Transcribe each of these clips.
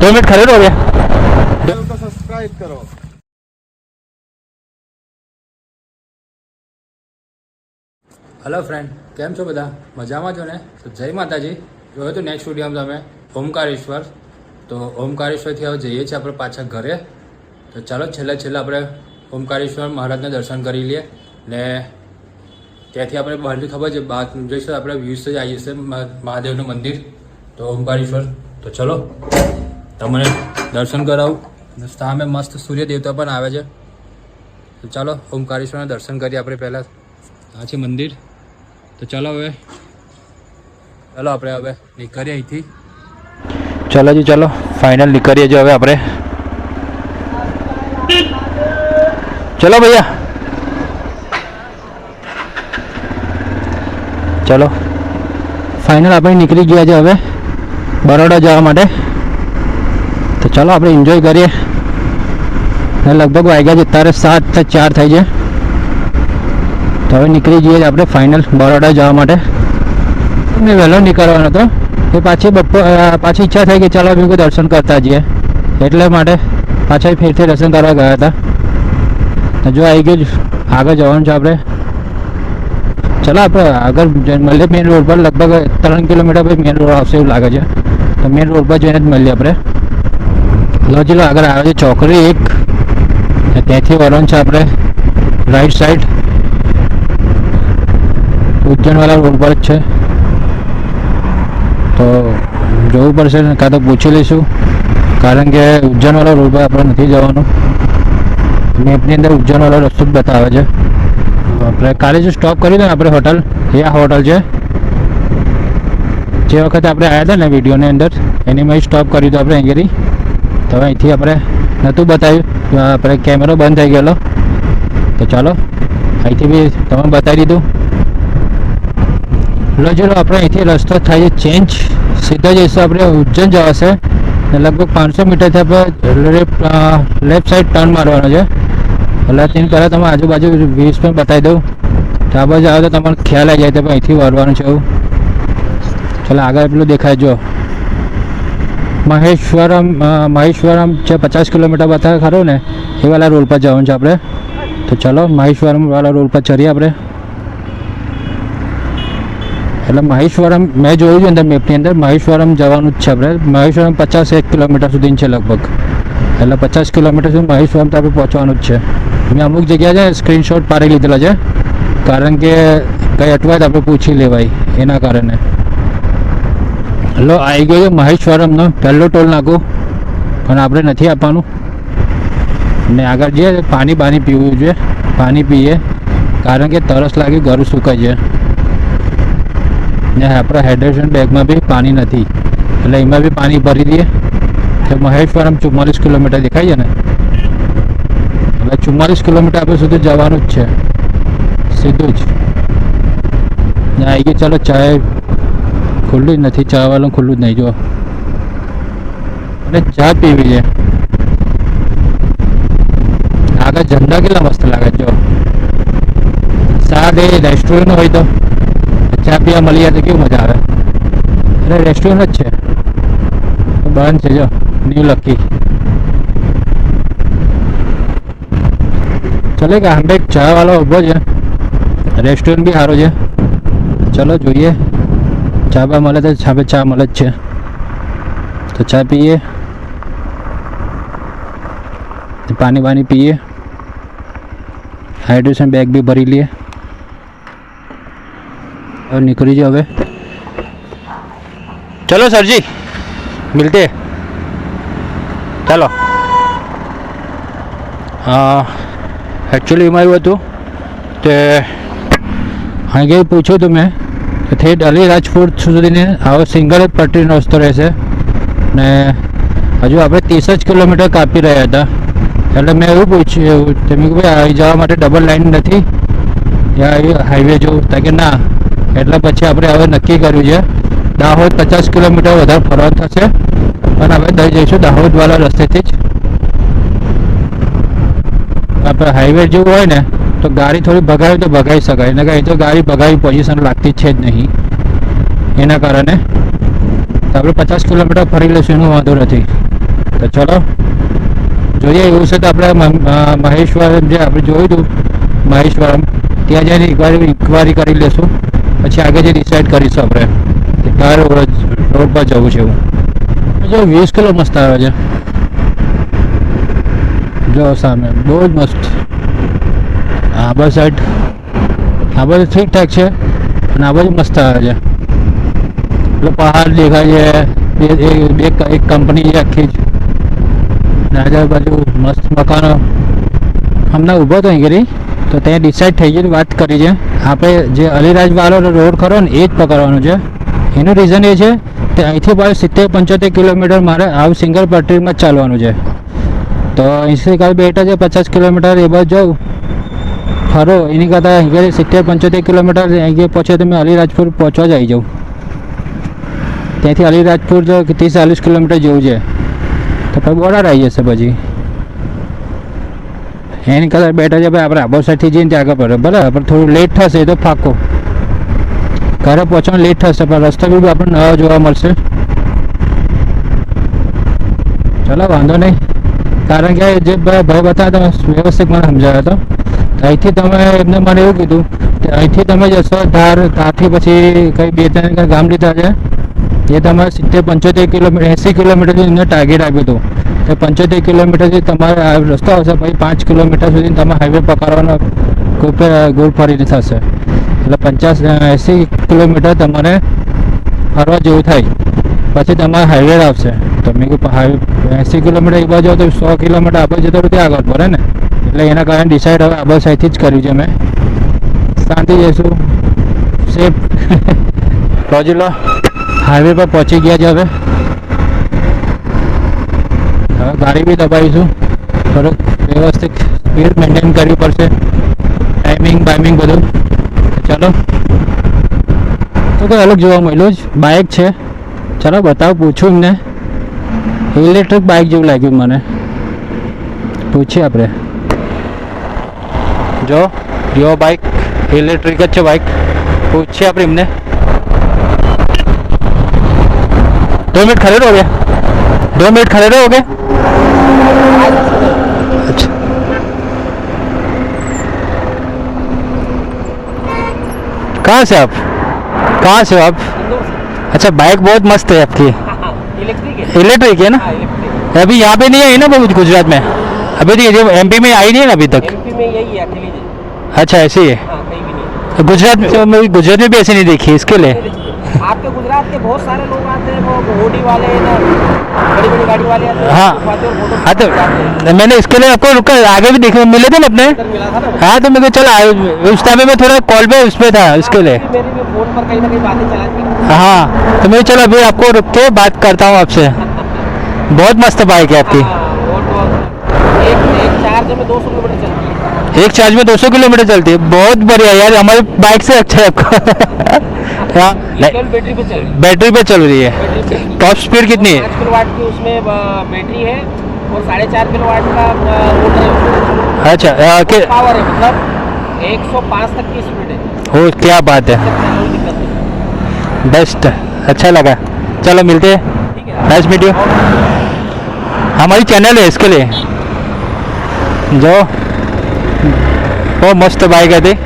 2 minute खड़े रहो भैया, चैनल को सब्सक्राइब करो। हेलो फ्रेंड, केम छो बधा मजामां छो ने? तो जय माताजी। जो तो नेक्स्ट विडियोमां तमे ओमकारेश्वर, तो ओमकारेश्वरथी हवे जईए छीए આપણે પાછા ઘરે। તો ચાલો છેલ્લે આપણે ઓમકારેશ્વર મહારાજના દર્શન કરી લઈએ ને ત્યાંથી આપણે બહારથી ખબર છે બહાર જઈશું આપણે વ્યૂઝ જ આવી જશે મહાદેવનું મંદિર તો ઓમકારેશ્વર। તો ચલો તમને દર્શન કરાવું। સામે મસ્ત સૂર્ય દેવતા પણ આવે છે। તો ચાલો ઓમકારેશ્વરના દર્શન કરીએ આપણે પહેલાં। આ છે મંદિર। તો ચાલો આપણે હવે નીકળીએ અહીંથી। चलो जी चलो फाइनल निकलिए जो હવે આપણે। चलो भैया चलो फाइनल આપણે નીકળી ગયા છે હવે બરોડા જવા માટે। તો ચાલો આપણે એન્જોય કરીએ। લગભગ વાગ્યા છે અત્યારે 7:04 થઈ છે। તો હવે નીકળી જઈએ આપણે ફાઇનલ બરોડા જવા માટે। મેં વહેલો નીકળવાનો હતો એ પાછી ઈચ્છા થઈ કે ચાલો અમે દર્શન કરતા જઈએ એટલે માટે પાછા ફેરથી દર્શન કરવા ગયા હતા। જો આવી ગયું આગળ જવાનું છે આપણે। ચાલો આપણે આગળ મળીએ મેઇન રોડ પર। લગભગ 3 કિલોમીટર પછી મેઇન રોડ આવશે એવું લાગે છે। તો મેઇન રોડ પર જઈને જ મળીએ આપણે। ચલો આગળ આવે છે ચોકડી 1, ત્યાંથી વળવાનું છે આપણે રાઈટ સાઈડ ઉજ્જૈનવાળા રોડ પર જ છે। તો જોવું પડશે ને કાં તો પૂછી લઈશું કારણ કે ઉજ્જૈનવાળા રોડ પર આપણે નથી જવાનું। મેપની અંદર ઉજ્જૈનવાળો રસ્તો જ બતાવે છે। આપણે કાલે જે સ્ટોપ કરી દો ને આપણે હોટલ એ આ હોટલ છે જે વખતે આપણે આવ્યા હતા ને વિડીયોની અંદર એનીમાં સ્ટોપ કર્યું હતું આપણે અહીંયાથી। તો અહીંથી આપણે નહોતું બતાવ્યું આપણે કેમેરો બંધ થઈ ગયેલો। તો ચાલો અહીંથી બી તમે બતાવી દીધું। ચલો આપણે અહીંથી રસ્તો થાય છે ચેન્જ, સીધા જઈશું આપણે ઉજ્જૈન જવાશે ને લગભગ 500 મીટરથી આપણે લેફ્ટ સાઈડ ટર્ન મારવાનો છે। એટલે તેની પહેલાં તમે આજુબાજુ વ્યૂઝ પણ બતાવી દઉં તો આ બાજુ આવે તો તમારે ખ્યાલ આવી જાય તો અહીંથી વળવાનું છે એવું। ચાલો આગળ પેલું દેખાય જો મહેશ્વરમ જે 50 કિલોમીટર બતાવે ખરું ને એ વાળા રોડ પર જવાનું છે આપણે। તો ચાલો મહેશ્વરમ વાળા રોડ પર ચડીએ આપણે। એટલે મહેશ્વરમ મેં જોયું છે અંદર મેપની અંદર મહેશ્વરમ જવાનું જ છે આપણે। મહેશ્વરમ 51 કિલોમીટર સુધી છે લગભગ, એટલે 50 કિલોમીટર સુધી મહેશ્વરમ તો આપણે પહોંચવાનું જ છે। મેં અમુક જગ્યા છે સ્ક્રીનશોટ પાડી લીધેલા છે કારણ કે કંઈ અટવાય તો આપણે પૂછી લેવાય એના કારણે। હલો આવી ગયો છે મહેશ્વરમનો પહેલો ટોલ નાકું પણ આપણે નથી આપવાનું ને આગળ જઈએ પાણી પીવું જોઈએ, પાણી પીએ કારણ કે તરસ લાગી ગળું સુકાય છે ને આપણા હાઇડ્રેશન બેગમાં બી પાણી નથી એટલે એમાં બી પાણી ભરી દઈએ। તો મહેશ્વરમ 44 કિલોમીટર દેખાય છે ને એટલે 44 કિલોમીટર આપણે સુધી જવાનું જ છે સીધું જ। ને આવી ગયું ચાલો ચાય ખુલ્લું જ નથી, ચા વાળું ખુલ્લું જ નહીં જો અને ચા પીવી છે। આગળ ઝંડા કેટલા મસ્ત લાગે જો સાદે રેસ્ટોરન્ટ હોય તો ચા પીવા મળી જાય તો કેવું મજા આવે। એટલે રેસ્ટોરન્ટ જ છે બંધ છે જો ન્યૂ લકી। ચલે કે આંબે એક ચા વાળો ઊભો છે, રેસ્ટોરન્ટ બી સારો છે। ચલો જોઈએ ચા બા મળે તો ચા મળે જ છે તો ચા પીએ, પાણી પીએ, હાઇડ્રેશન બેગ બી ભરી લઈએ और निकली जाओ હવે। चलो सर जी मिलते हैं। चलो एक्चुअली એમાં એવું હતું કે અહીં પૂછ્યું હતું મેં કે તે અલી રાજપુર સુધીને આવો સિંગલ જ પટ્ટીનો રસ્તો રહેશે ને હજુ આપણે 30 જ કિલોમીટર કાપી રહ્યા હતા એટલે મેં એવું પૂછ્યું તમે કે ભાઈ અહીં જવા માટે ડબલ લાઇન નથી યા હાઈવે જોવું તા કે ના। એટલે પછી આપણે હવે નક્કી કર્યું છે દાહોદ 50 કિલોમીટર વધારે ફરવાનું થશે પણ આપણે જઈશું દાહોદવાળા રસ્તેથી જ। આપણે હાઈવે જેવું હોય ને તો ગાડી થોડી ભગાવી તો ભગાવી શકાય ને અહીં તો ગાડી ભગાવી પોઝિશન લાગતી છે જ નહીં એના કારણે તો આપણે 50 કિલોમીટર ફરી લઈશું એનો વાંધો નથી। તો ચલો જોઈએ, એવું છે તો આપણે મહેશ્વરમ જે આપણે જોયું હતું મહેશ્વરમ ત્યાં જઈને ઇન્ક્વાયરી કરી લેશું, પછી આગળ જે ડિસાઈડ કરીશું આપણે કે કયા રોડ પર જવું છે. એવું જો 20 કિલો મસ્ત આવે છે, જો સામે બહુ જ મસ્ત. આ બાજુ સાઈડ આ બાજુ ઠીકઠાક છે અને આ બાજુ મસ્ત આવે છે. એટલે પહાડ દેખાય છે, એક કંપની છે આખી જ, અને આજુબાજુ મસ્ત મકાનો. હમણાં ઊભો હતો અહીં ઘરી તો ત્યાં ડિસાઈડ થઈ ગયું, વાત કરી છે આપણે જે અલીરાજવાળો રોડ ખરો ને એ જ પકડવાનો છે. એનું રીઝન એ છે કે અહીંથી પાછું 70-75 કિલોમીટર મારે આવ સિંગલ પટ્ટીમાં જ ચાલવાનું છે. તો અહીંથી કાલ બેઠા છે 50 કિલોમીટર એ બાજુ જાઉં ખરો, એની કરતાં અહીં 70-75 કિલોમીટર અહીં પહોંચે તો મેં અલીરાજપુર પહોંચવા જ આવી જાઉં. ત્યાંથી અલીરાજપુર જો 30-40 કિલોમીટર જેવું છે, તો પછી બોર્ડર આવી જશે. પછી એની કરતાં બેટર છે ભાઈ આપણે આબો સાઈડથી જઈને ત્યાં આગળ પડે, બરાબર પણ થોડું લેટ થશે તો પાક્કો, ઘરે પહોંચવાનું લેટ થશે પણ રસ્તો બી આપણને નવા જોવા મળશે. ચલો વાંધો નહીં, કારણ કે જે ભાઈ બતાવ્યા તમે વ્યવસ્થિત મને સમજાવ્યો હતો. અહીંથી તમે એમને મને એવું કીધું કે અહીંથી તમે જશો ત્યારથી પછી કંઈ 2-3 ગામ લીધા છે, એ તમારે 70-75 કિલોમીટર 80 કિલોમીટર સુધી એમને ટાર્ગેટ આપ્યું હતું. તો 75 કિલોમીટરથી તમારે રસ્તો આવશે, પછી 5 કિલોમીટર સુધી તમે હાઈવે પકડવાનો ગોળ ફરીને થશે. એટલે 80 કિલોમીટર તમારે ફરવા જેવું થાય, પછી તમારે હાઈવે આવશે. તો મેં કીધું હાઈવે 80 કિલોમીટર એ બાજુ તો 100 કિલોમીટર આ બાજુ જતો ત્યાં આગળ પડે ને, એટલે એના કારણે ડિસાઈડ હવે આ બાજુ સાઈડથી જ કર્યું છે મેં. શાંતિ જઈશું સેફ. પહોંચી લો, હાઈવે પર પહોંચી ગયા છે. હવે ગાડી બી દબાવીશું, થોડુંક વ્યવસ્થિત સ્પીડ મેન્ટેન કરવી પડશે, ટાઈમિંગ બાઇમિંગ બધું. ચાલો તો કંઈ અલગ જોવા મળ્યું જ બાઇક છે. ચાલો બતાવો, પૂછું એમને. ઇલેક્ટ્રિક બાઇક જેવું લાગ્યું મને, પૂછીએ આપણે. જો યો બાઇક ઇલેક્ટ્રિક જ છે બાઇક, પૂછીએ આપણે એમને. 2 मिनट खड़े रहोगे? 2 मिनट खड़े रहोगे? अच्छा कहाँ से आप? कहाँ से हो आप? अच्छा बाइक बहुत मस्त है आपकी, इलेक्ट्रिक है ना? अभी यहाँ पे नहीं आई ना बहुत गुजरात में, अभी तो एमपी में आई नहीं है ना अभी तक? एमपी में यही है अकेली है। अच्छा ऐसे ही है, हाँ, कहीं भी नहीं तो गुजरात में भी ऐसे नहीं देखी इसके लिए. आपके गुजरात के बहुत सारे लोग आते हैं, वो होडी वाले ना बड़ी बड़ी गाड़ी वाले आते हैं, हाँ हाँ, तो मैंने इसके लिए आपको रुका आगे भी देखे मिले थे ना अपने. मिला था ना। हाँ तो मेरे को चला उस टाइम में थोड़ा कॉल पे उस पर था इसके लिए. मेरी भी फोन पर कहीं ना कहीं बातें चला थी। हाँ तो मैं चलो अभी आपको रुक के बात करता हूँ आपसे. बहुत मस्त बाइक है आपकी. हाँ, वो तो एक चार्ज में 200 किलोमीटर चलती है। एक चार्ज में 200 किलोमीटर चलती है, बहुत बढ़िया यार. हमारी बाइक से अच्छा है आपको. हाँ केवल बैटरी पे चल रही है। बैटरी पे चल रही है. बैटरी पे चल रही है। टॉप स्पीड कितनी है? 5 किलोवाट की उसमें बैटरी है और 4.5 किलोवाट का मोटर है। अच्छा पावर है, मतलब 105 तक की स्पीड है। हो क्या बात है, कोई दिक्कत नहीं। बेस्ट. अच्छा लगा, चलो मिलते हैं. ठीक है। Nice meet you. हमारी चैनल है इसके लिए जो બહુ મસ્ત બાઇક હતી.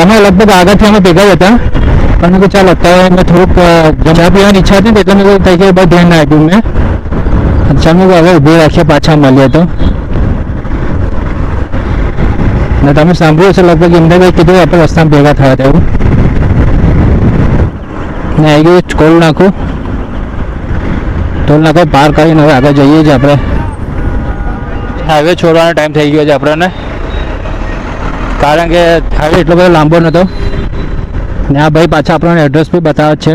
અમે લગભગ આગળથી અમે ભેગા જ હતા, પણ મેં ચાલો અત્યારે મેં થોડુંક ચા પીવાની ઈચ્છા હતી ને એટલે મેં કંઈ કંઈ બધું ધ્યાન ના આપ્યું મેં. ચાલ મેં હવે ઊભી રાખીએ, પાછા મળીએ તો. ને તમે સાંભળ્યું છે લગભગ એમને કંઈ કીધું આપણે રસ્તામાં ભેગા થયા હતા એવું. ને આવી ગયું ટોલ નાખું, ટોલ નાખો પાર કરીને હવે આગળ જઈએ જ આપણે. હાઈવે છોડવાનો ટાઈમ થઈ ગયો છે આપણને, કારણ કે હાઈવે એટલો બધો લાંબો નહોતો. ને આ ભાઈ પાછા આપણને એડ્રેસ બી બતાવે છે,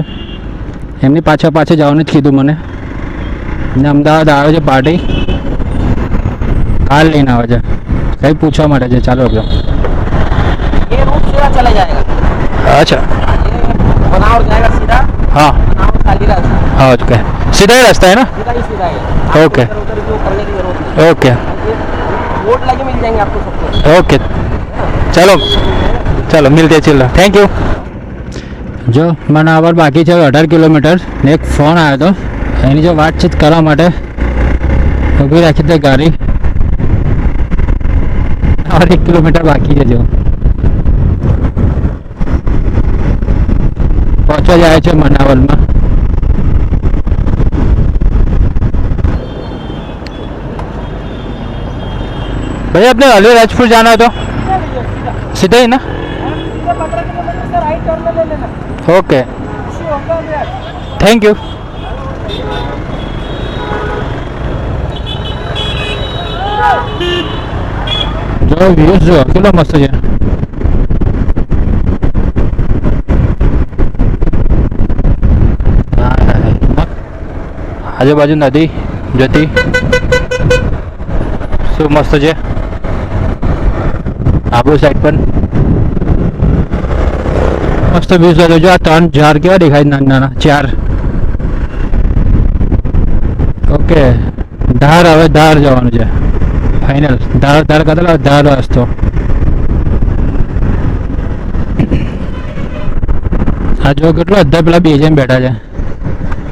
એમની પાછળ જવાનું જ કીધું મને. ને અમદાવાદ આવે છે પાર્ટી, કાલ લઈને આવે છે, કંઈ પૂછવા માટે છે. ચાલો ગયો. ये रूट सीधा चला जाएगा, અચ્છા ये बनावट जाएगा सीधा, हाँ बनावट खाली रास्ता, हाँ ओके, सीधा ही रास्ता है ना? सीधा ही सीधा है। ओके. आपको इधर उधर जो करने की जरूरत नहीं। ओके ये बोर्ड लगे मिल जाएंगे आपको सब कुछ। ओके चलो चलो मिलते चलो, थैंक यू. જો મને આवर બાકી છે 18 કિલોમીટર ને એક ફોન આવ્યો હતો એની જો વાતચીત કરવા માટે ઊભી રાખી દે ગાડી. और 1 किलोमीटर बाकी है जो पहुंचा जाए છે મનાવલમાં. भैया अपने अलीराजपुर जाना है तो सीधा ही ना. सीधा 15 किलोमीटर से राइट टर्न ले लेना. ओके इसी होगा यार. Thank you. જો વ્યૂઝ જો કેટલો મસ્ત છે. આજુબાજુ નદી જતી શું મસ્ત છે. આબુ સાઈડ પણ મસ્ત વ્યૂઝ હતો. જો આ 3 ઝાડ કેવા દેખાય નાના નાના 4. ઓકે ધાર હવે ધાર જવાનું છે ફાઇનલ. ધાર કરેલા ધાર રસ્તો. આ જો કેટલું અડધા પેલા બે જણ બેઠા છે.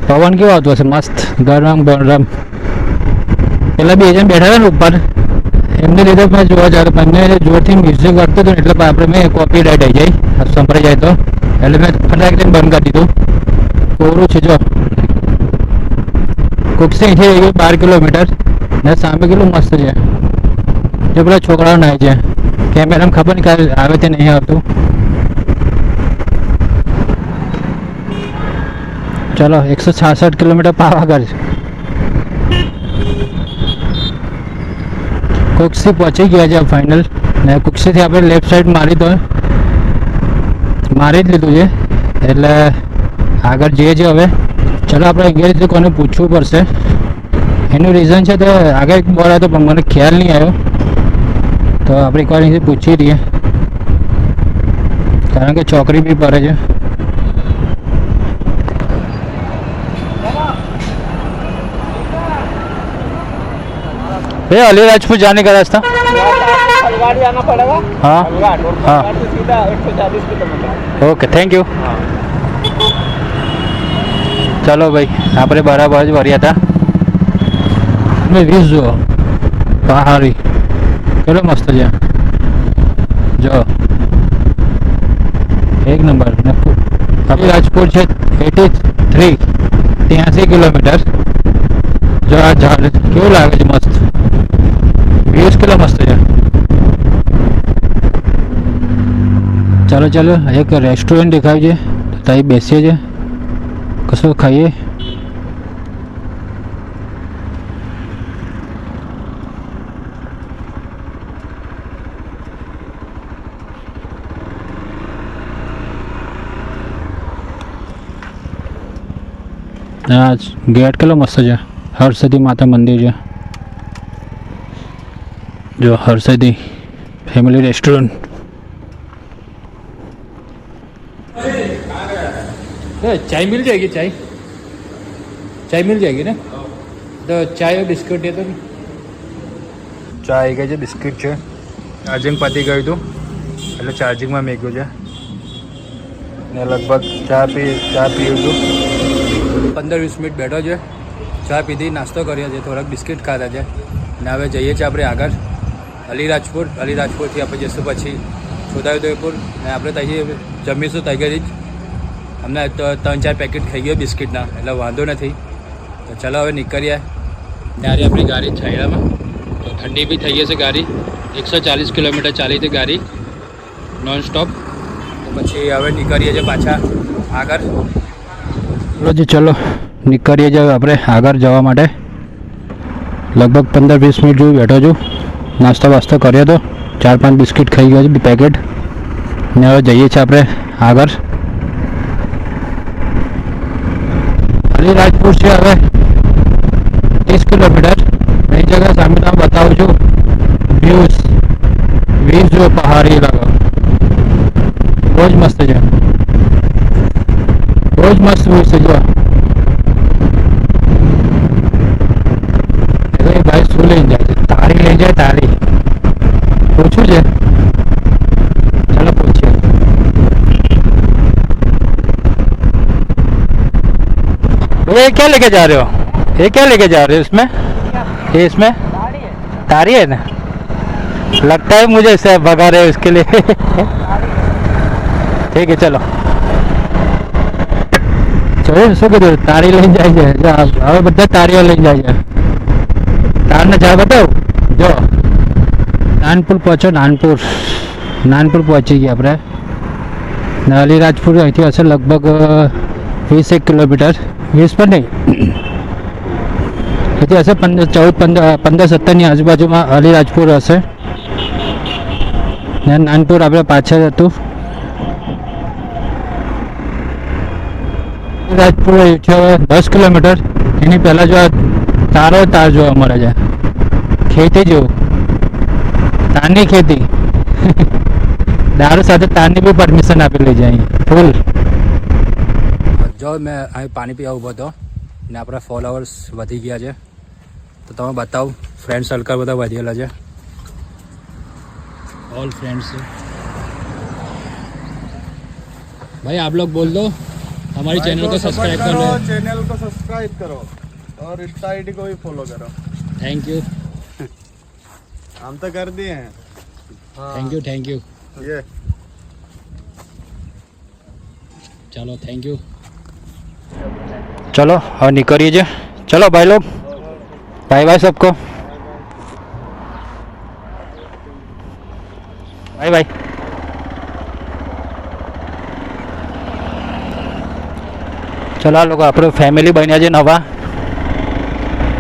પવન કેવો આવતો હશે મસ્ત ગરમ ગરમ. પેલા બે જણ બેઠા હતા ને ઉપર એમને લીધે મેં જોવા જાય બંને જોરથી મ્યુઝિક વાગતું હતું ને એટલે આપણે મેં કોપી રાઈટ આવી જાય સંભળાઈ જાય તો એટલે મેં ફટાક બંધ કરી દીધું. કોરું છે જો કુકસી અહીંથી રહી ગયું 12 કિલોમીટર ને સામે કેટલું મસ્ત છે. જો પેલા છોકરાઓ નાય છે કેમેરામાં ખબર નહીં કાલે આવે તે નહીં આવતું. ચલો 166 કિલોમીટર પાવાગઢ. કુકસી પહોંચી ગયા છે ફાઇનલ. ને કુકસીથી આપણે લેફ્ટ સાઈડ મારી જ લીધું છે એટલે આગળ જઈએ છીએ હવે. ચલો આપણે અહીંયાથી કોને પૂછવું પડશે. એનું રીઝન છે તો આગળ એક બોલ હતો પણ મને ખ્યાલ નહીં આવ્યો તો આપણે એકવાર અહીંથી પૂછી દઈએ કારણ કે ચોકડી બી પડે છે. भैया अलीराजपुर जाने का रास्ता. हलवाड़ी आना पड़ेगा. हाँ हलवाड़ और हाँ हलवाड़ से सीधा 140 किलोमीटर. Okay thank you. चलो भाई આપણે બરાબર જ વર્યા હતા. મેં વ્યૂઝ જુઓ પહાડી કેટલો મસ્ત છે જો એક નંબર. અલીરાજપુર છે 83 કિલોમીટર. જો આ ઝાડ કેવું લાગે છે મસ્ત. વ્યૂઝ કેટલો મસ્ત છે. ચાલો ચાલો એક રેસ્ટોરન્ટ દેખાય છે તો ત્યાં બેસીએ છીએ કશું ખાઈએ. આ ગેટ કેટલો મસ્ત છે. હરસિદ્ધિ માતા મંદિર છે जो हरसिद्धि फैमिली रेस्टोरेंट. चाय मिल जाएगी. चाय मिल जाएगी ना तो चाय और बिस्किट दे दो. ચા આવી ગઈ છે બિસ્કિટ છે. ચાર્જિંગ પતી ગયું હતું એટલે ચાર્જિંગમાં મેક્યું છે ને લગભગ ચા પીવું હતું. 15-20 મિનિટ બેઠો છે. ચા પીધી નાસ્તો કર્યો છે થોડાક બિસ્કિટ ખાધા છે ને હવે જઈએ છીએ આપણે આગળ અલીરાજપુરથી આપણે જઈશું પછી છોટાઉદેપુર ને આપણે ત્યાંથી જમીશું ત્યાંથી જ. અમને 3-4 પેકેટ ખાઈ ગયો બિસ્કિટના એટલે વાંધો નથી. તો ચાલો હવે નીકળીએ. ત્યારે આપણી ગાડી છાયડામાં તો ઠંડી બી થઈ ગઈ છે. ગાડી 140 કિલોમીટર ચાલી હતી ગાડી નોન સ્ટોપ. તો પછી હવે નીકળીએ છીએ પાછા આગળ. ચલો નીકળીએ છીએ આપણે આગળ જવા માટે. લગભગ 15-20 મિનિટ જેવું બેઠો છું. નાસ્તો વાસ્તો કર્યો તો 4-5 બિસ્કિટ ખાઈ ગયો છે પેકેટ ને હવે જઈએ છીએ આપણે આગળ. અલીરાજપુર છે હવે 30 કિલોમીટર. એ જગ્યા સામે તમે બતાવું છું વ્યૂઝ જો પહાડી ઇલાકો બહુ જ મસ્ત છે. બહુ જ મસ્ત વ્યૂઝ છે. જો ભાઈ શું લઈને જાય છે. તારી લઈ જાય તારી પૂછું છે. ચાલો પૂછીએ. भैया क्या लेके जा रहे हो. ये क्या लेके जा रहे हो इसमें? ये इसमें गाड़ी है, तारी है ना? लगता है मुझे इसे भगा रहे हो इसके लिए। ठीक है चलो चलो શું કીધું તારી લઈને જાય છે જો હવે બધા તારીઓ લઈને જાય છે તાર ને ચા બતાવું જો નાનપુર પહોંચો નાનપુર પહોંચી ગયા આપણે ને અલીરાજપુર અહીંથી હશે લગભગ 20 કિલોમીટર 20 પણ નહીં અહીંથી હશે 15-17ની આજુબાજુમાં અલીરાજપુર હશે ને નાનપુર આપણે પાછળ હતું રાજપુર છે 10 કિલોમીટર એની પહેલાં જો તાર જોવા મળે છે ખેતી જેવું તારની ખેતી દારૂ સાથે તારની બી પરમિશન આપેલી છે અહીં ફૂલ જો મેં અહીં પાણી પીવા ઊભો હતો ને આપણા ફોલોવર્સ વધી ગયા છે તો તમે બતાવો ફ્રેન્ડ સર્કલ બધા વધેલા છે ऑल फ्रेंड्स भाई आप लोग बोल दो हमारी चैनल को सब्सक्राइब कर लो चैनल को सब्सक्राइब करो और इंस्टा आईडी को भी फॉलो करो थैंक यू हम तो कर दिए हैं थैंक यू ये चलो थैंक यू चलो और निकलिए चलो भाई लोग बाय बाय सबको બાય બાય ચલો આ લોકો આપણે ફેમિલી બન્યા છે નવા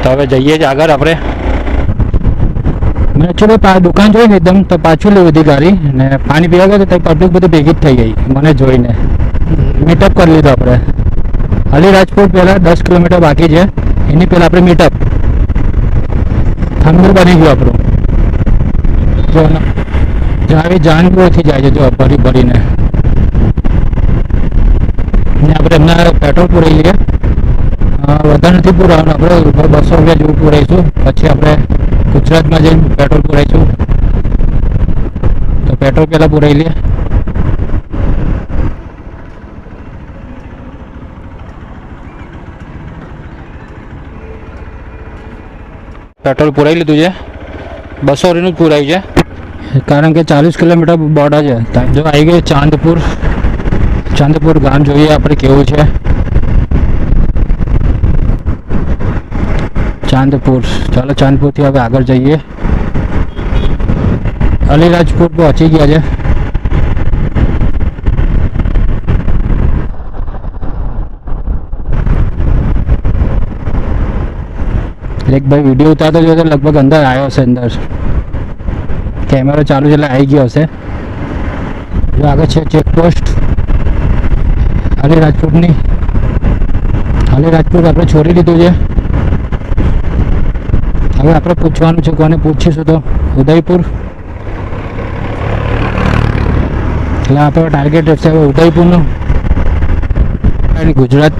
તો હવે જઈએ જ આગળ આપણે મેં એકચ્યુઅલી દુકાન જોઈને એકદમ તો પાછું લેવી હતી ગાડી ને પાણી પીવા ગયા તો પબ્લિક બધી ભેગી જ થઈ ગઈ મને જોઈને મીટઅપ કરી લીધો આપણે અલીરાજપુર પહેલાં 10 કિલોમીટર બાકી છે એની પહેલાં આપણે મીટઅપ થંભ બની ગયું આપણું જો આવી જાનપુરથી જાય છે જો ભરીને ને આપણે એમના પેટ્રોલ પૂરાઈ લઈએ વધારે નથી પૂરાવાનું આપણે 200 રૂપિયા જેવું પૂરાઈશું પછી આપણે ગુજરાતમાં જઈને પેટ્રોલ પૂરાઈશું તો પેટ્રોલ પહેલાં પૂરાઈ લઈએ પેટ્રોલ પૂરાઈ લીધું છે 200 રૂપિયાનું જ પૂરાયું છે કારણ કે 40 કિલોમીટર બોર્ડર છે જો આવી ગઈ ચાંદપુર ગામ જોઈએ આપણે કેવું છે ચાંદપુર ચાલો ચાંદપુરથી હવે આગળ જઈએ અલીરાજપુર પહોંચી ગયા છે એક ભાઈ વિડીયો ઉતારતો જો તો લગભગ અંદર આવ્યો હશે અંદર કેમેરો ચાલુ છે એટલે આવી ગયો હશે જો આગળ છે ચેકપોસ્ટ અલીરાજપુરની અલીરાજપુર આપણે છોડી દીધું છે હવે આપણે પૂછવાનું છે કોને પૂછીશું તો ઉદયપુર એટલે આપણો ટાર્ગેટ રહેશે હવે ઉદયપુરનું ગુજરાત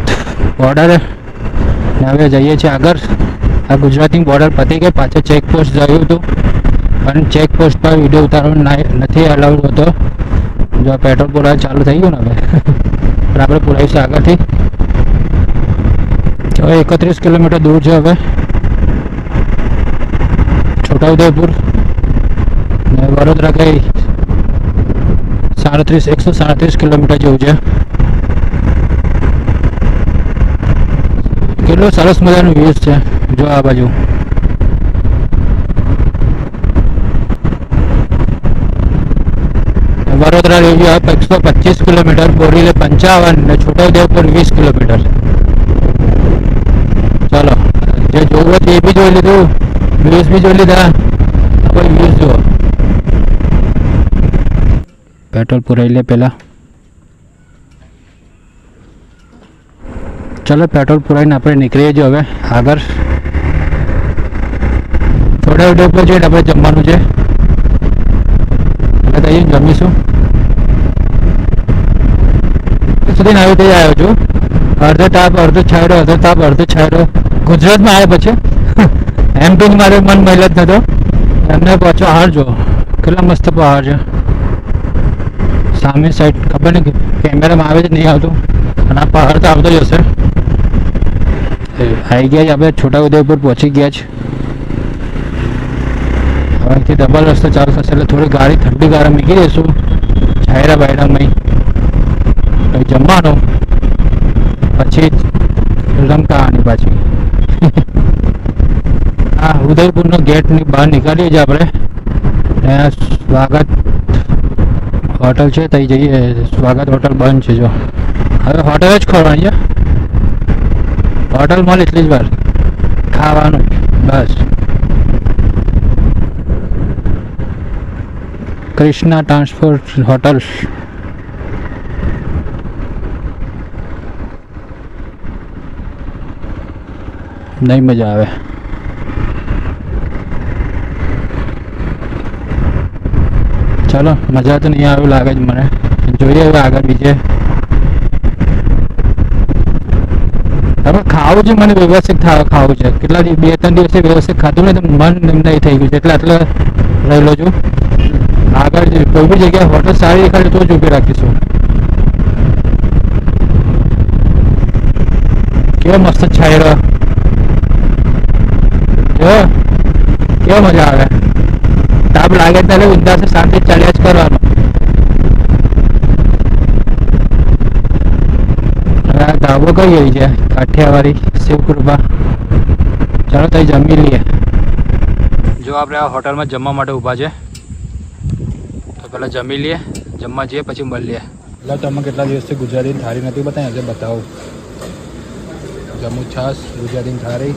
બોર્ડર હવે જઈએ છીએ આગળ આ ગુજરાતની બોર્ડર પતી ગઈ પાછળ ચેકપોસ્ટ જોયું હતું પણ ચેકપોસ્ટ પર વિડીયો ઉતારવાનો નથી અલાઉડ હતો જો પેટ્રોલ પુરાવાનું ચાલુ થઈ ગયું ને હવે પણ આપણે પુરાવીશું આગળથી તો 31 કિલોમીટર દૂર છે હવે છોટાઉદેપુર ને વડોદરા કઈ 137 કિલોમીટર જેવું છે કેટલું સરસ મજાનું વ્યૂઝ છે જો આ બાજુ વડોદરા રેલવે 125 કિલોમીટર બોરીલે 55 ને છોટાઉદેપુર 20 કિલોમીટર ચાલો જે જોવું હતું એ બી જોઈ લીધું વ્યૂઝ બી જોઈ લીધા કોઈ વ્યૂઝ જુઓ પેટ્રોલ પુરાઈ લે પહેલાં ચલો પેટ્રોલ પુરાઈને આપણે નીકળીએ છીએ હવે આગળ છોટાઉદેપુર જઈને આપણે જમવાનું છે એટલે તઈ જમીશું સુધી આવી રીતે આવ્યો છું અડધો તાપ અડધો છાંયડો અડધો તાપ અડધો છાંયડો ગુજરાતમાં આવ્યા પછી એમપી મારે મન મહિલ જ નહોતો એમને પાછો પહાડ જો કેટલા મસ્ત પહાડ છે સામે સાઈડ ખબર નહીં કેમેરામાં આવે છે નહીં આવતું અને આ પહાડ તો આવતો જ હશે આવી ગયા છે આપણે છોટાઉદેપુર પહોંચી ગયા છે. હવે અહીંથી ડબલ રસ્તો ચાલુ થશે એટલે થોડી ગાડી ઠંડી ગાળા મૂકી દઈશું છાયરા બાયરામાં. પછી જમવાનું પછી રમકાવાની પાછી. હા, ઉદયપુરનો ગેટની બહાર નીકળીએ છીએ આપણે. ત્યાં સ્વાગત હોટલ છે ત્યાં જઈએ. સ્વાગત હોટલ બંધ છે. જો હવે હોટલ જ ખોલવાની છે. હોટલ મળે એટલી જ વાર ખાવાનું બસ. Krishna transport hotel. નહીં મજા આવે. ચાલો, મજા તો નહીં આવે લાગે છે મને. જોઈએ હવે આગળ બીજે. હવે ખાવું છે, મને વ્યવસ્થિત ખાવું છે. કેટલા 2-3 દિવસથી વ્યવસ્થિત ખાતું નહીં તો મન નહીં થઈ ગયું છે એટલે આટલે રહેલો છું. આગળ કોઈ બી જગ્યાએ હોટલ સારી દેખાડે તો જ ઊભી રાખીશું. કેવો મસ્ત છાયરો, કેવો મજા આવે. તાપ લાગે ત્યારે ઊંધા શાંતિ ચાલ્યા જ કરવાનું. હવે આ ધાબો કઈ ગઈ છે? કાઠિયાવાડી શિવકૃપા. ચાલો ત્યાં જમી લઈએ. જો આપણે આ હોટલમાં જમવા માટે ઊભા છે તો પહેલાં જમી લઈએ. જમવા જઈએ પછી મળીએ. એટલે તમે કેટલા દિવસથી ગુજરાતીની થાળી નથી બતાવી, આજે બતાવું. જમું છાશ ગુજરાતીની થાળી.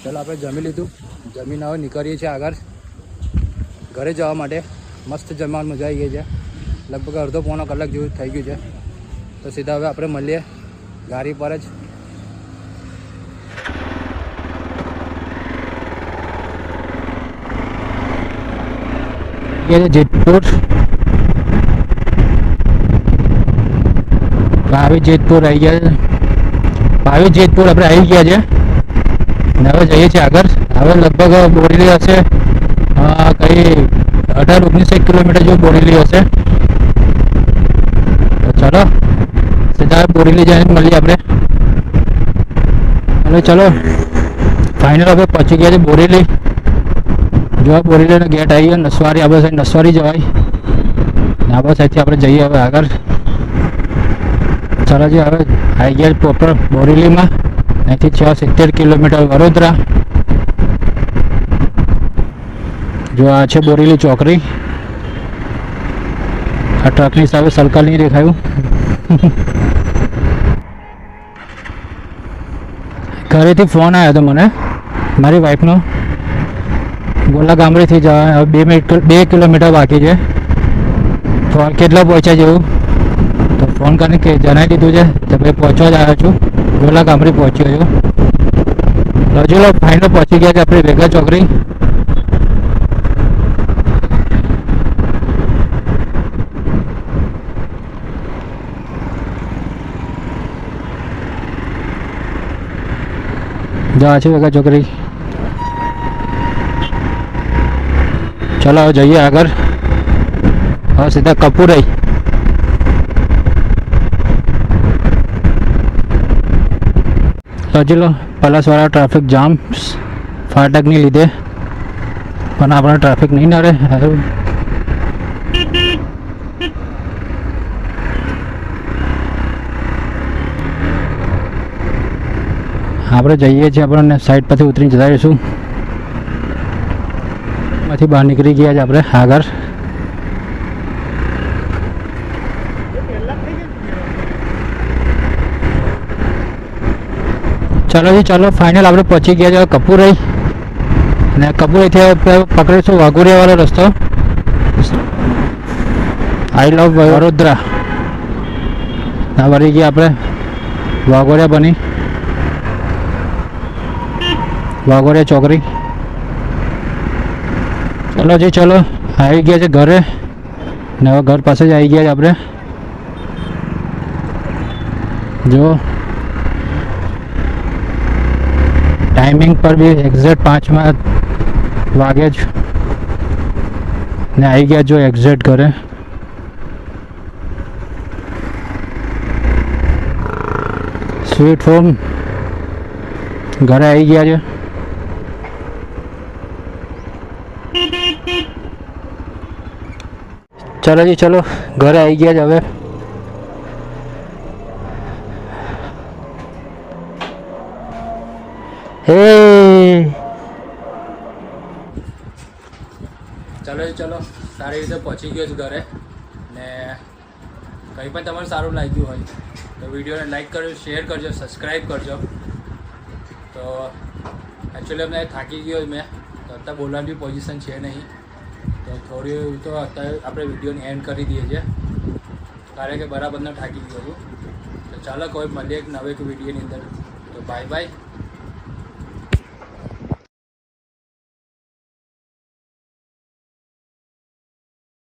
ચાલો આપણે જમી લીધું. જમીન હવે નીકળીએ છીએ આગળ ઘરે જવા માટે. મસ્ત જમવાનું મજા આવી ગઈ છે. લગભગ અડધો પોણો કલાક જેવું થઈ ગયું છે. તો સીધા હવે આપણે મળીએ ગાડી પર જ. જેતપુર, ભાવી જેતપુર આવી ગયા. ભાવી જેતપુર આપણે આવી ગયા છે ને હવે જઈએ છીએ આગળ. હવે લગભગ બોરેલી હશે કઈ 18-19 કિલોમીટર જેવું બોરેલી હશે. તો ચાલો સીધા બોરેલી જઈને મળીએ આપણે. હવે ચલો ફાઇનલ હવે પહોંચી ગયા છે બોરેલી. જો બોરેલીનો ગેટ આવી ગયો. નસવારી આપણે સાઈડ નસવારી જવાય. આપણા સાઈડથી આપણે જઈએ હવે આગળ. ચાલો જી હવે આવી ગયા પ્રોપર બોરેલીમાં. અહીંથી 6-70 કિલોમીટર વડોદરા. જો આ છે બોરેલી ચોકડી. આ ટ્રકની સામે સર્કલ નહીં દેખાયું. ઘરેથી ફોન આવ્યો હતો મને મારી વાઈફનો. ગોલા ગામડીથી જવા હવે 2 કિલોમીટર બાકી છે. ફોન કેટલા પહોંચ્યા જેવું તો ફોન કરીને કે જણાવી દીધું છે તો ભાઈ પહોંચવા જ આવ્યો છું. ગોલા ગામડી પહોંચ્યો છું. હજુ ફાઇનલ પહોંચી ગયા છે આપણે વેગા ચોકડી. જા છે વેગા ચોકડી. ચાલો હવે જઈએ આગળ. હવે સીધા કપૂરઈ. હજી લો પલાસવાળા ટ્રાફિક જામ ફાટકની લીધે પણ આપણે ટ્રાફિક નહીં નડે. આપણે જઈએ છીએ આપણને સાઈડ પરથી ઉતરીને જતા રહીશું. માંથી બહાર નીકળી ગયા છે આપણે આગળ. ચાલો જી ચાલો ફાઇનલ આપણે પહોંચી ગયા છે કપૂરઈ. અને કપૂરઈથી પકડીશું વાઘોડિયાવાળો રસ્તો. આઈ લવ વડોદરા. વળી ગયા આપણે વાઘોડિયા બની વાઘોડિયા ચોકડી. ચલો જી ચલો આવી ગયા છે ઘરે. ને હવે ઘર પાસે જ આવી ગયા છે આપણે. જો ટાઈમિંગ પર બી એક્ઝેક્ટ 5 વાગે જ ને આવી ગયા જો એક્ઝેક્ટ ઘરે. સ્વીટ હોમ ઘરે આવી ગયા છે. ચલો જી ચલો ઘરે આવી ગયા છે હવે. હે ચલો જી ચલો સારી રીતે પહોંચી ગયો છું ઘરે. ને કંઈ પણ તમારે સારું લાગ્યું હોય તો વિડીયોને લાઈક કરજો, શેર કરજો, સબસ્ક્રાઈબ કરજો. તો એકચ્યુઅલી અમને થાકી ગયો મેં તો અત્યારે બોલવાની પોઝિશન છે નહીં, તો થોડી તો અત્યારે આપણે વિડીયોને એન્ડ કરી દઈએ છીએ કારણ કે બરાબરનો થાકી ગયો છું. તો ચાલો કોઈ મળીએ એક નવે વિડીયોની અંદર. તો બાય બાય.